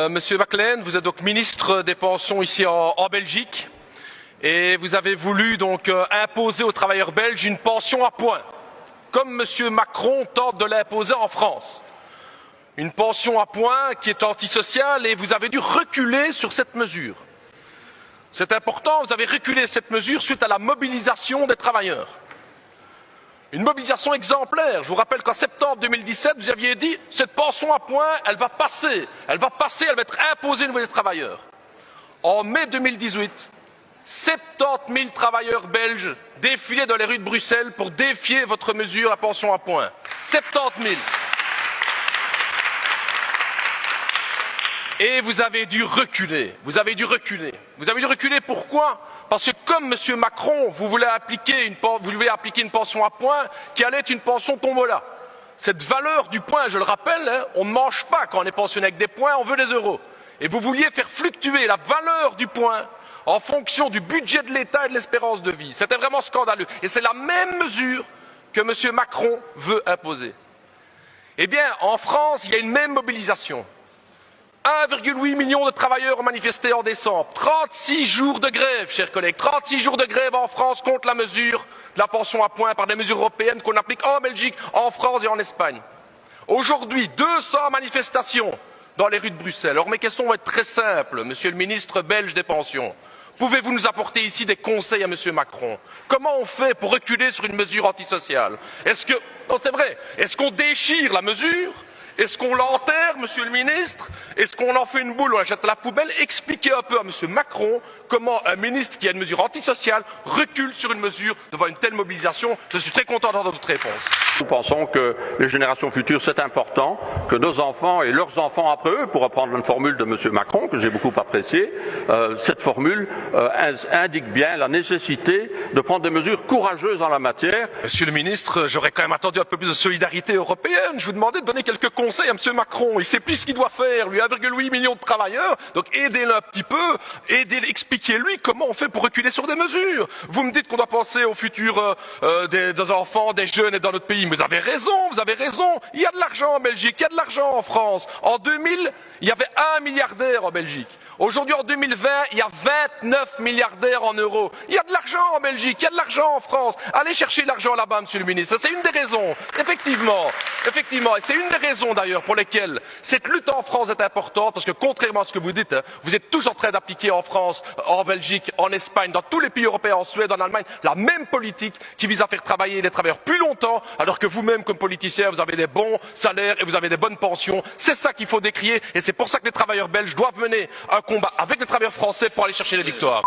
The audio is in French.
Monsieur Maclean, vous êtes donc ministre des Pensions ici en Belgique et vous avez voulu donc imposer aux travailleurs belges une pension à points, comme Monsieur Macron tente de l'imposer en France. Une pension à points qui est antisociale et vous avez dû reculer sur cette mesure. C'est important, vous avez reculé cette mesure suite à la mobilisation des travailleurs. Une mobilisation exemplaire. Je vous rappelle qu'en septembre 2017, vous aviez dit « cette pension à points, elle va passer, elle va être imposée au niveau des travailleurs ». En mai 2018, 70 000 travailleurs belges défilaient dans les rues de Bruxelles pour défier votre mesure à pension à points. 70 000. Et vous avez dû reculer. Vous avez dû reculer. Vous avez dû reculer pourquoi? Parce que comme M. Macron, vous voulez appliquer une pension à points qui allait être une pension tombola. Cette valeur du point, je le rappelle, hein, on ne mange pas quand on est pensionné avec des points, on veut des euros. Et vous vouliez faire fluctuer la valeur du point en fonction du budget de l'État et de l'espérance de vie. C'était vraiment scandaleux. Et c'est la même mesure que M. Macron veut imposer. Eh bien, en France, il y a une même mobilisation. 1,8 million de travailleurs ont manifesté en décembre. 36 jours de grève, chers collègues. 36 jours de grève en France contre la mesure de la pension à points par des mesures européennes qu'on applique en Belgique, en France et en Espagne. Aujourd'hui, 200 manifestations dans les rues de Bruxelles. Alors mes questions vont être très simples, monsieur le ministre belge des pensions. Pouvez-vous nous apporter ici des conseils à monsieur Macron? Comment on fait pour reculer sur une mesure antisociale? Non, c'est vrai. Est-ce qu'on déchire la mesure? Est-ce qu'on l'enterre, monsieur le ministre? Est-ce qu'on en fait une boule ou on la jette à la poubelle? Expliquez un peu à monsieur Macron comment un ministre qui a une mesure antisociale recule sur une mesure devant une telle mobilisation. Je suis très content d'entendre votre réponse. Nous pensons que les générations futures, c'est important, que nos enfants et leurs enfants après eux, pour reprendre une formule de monsieur Macron, que j'ai beaucoup appréciée, cette formule indique bien la nécessité de prendre des mesures courageuses en la matière. Monsieur le ministre, j'aurais quand même attendu un peu plus de solidarité européenne. Je vous demandais de donner quelques conseils à monsieur Macron. Il sait plus ce qu'il doit faire, lui, 1,8 million de travailleurs. Donc aidez-le un petit peu, expliquez-lui comment on fait pour reculer sur des mesures. Vous me dites qu'on doit penser au futur des enfants, des jeunes et dans notre pays. Vous avez raison, vous avez raison. Il y a de l'argent en Belgique, il y a de l'argent en France. En 2000, il y avait 1 milliardaire en Belgique. Aujourd'hui, en 2020, il y a 29 milliardaires en euros. Il y a de l'argent en Belgique, il y a de l'argent en France. Allez chercher de l'argent là-bas, monsieur le ministre. C'est une des raisons, effectivement. Et c'est une des raisons d'ailleurs pour lesquelles cette lutte en France est importante, parce que contrairement à ce que vous dites, vous êtes tous en train d'appliquer en France, en Belgique, en Espagne, dans tous les pays européens, en Suède, en Allemagne, la même politique qui vise à faire travailler les travailleurs plus longtemps, alors que vous-même, comme politicien, vous avez des bons salaires et vous avez des bonnes pensions. C'est ça qu'il faut décrier et c'est pour ça que les travailleurs belges doivent mener un combat avec les travailleurs français pour aller chercher les victoires.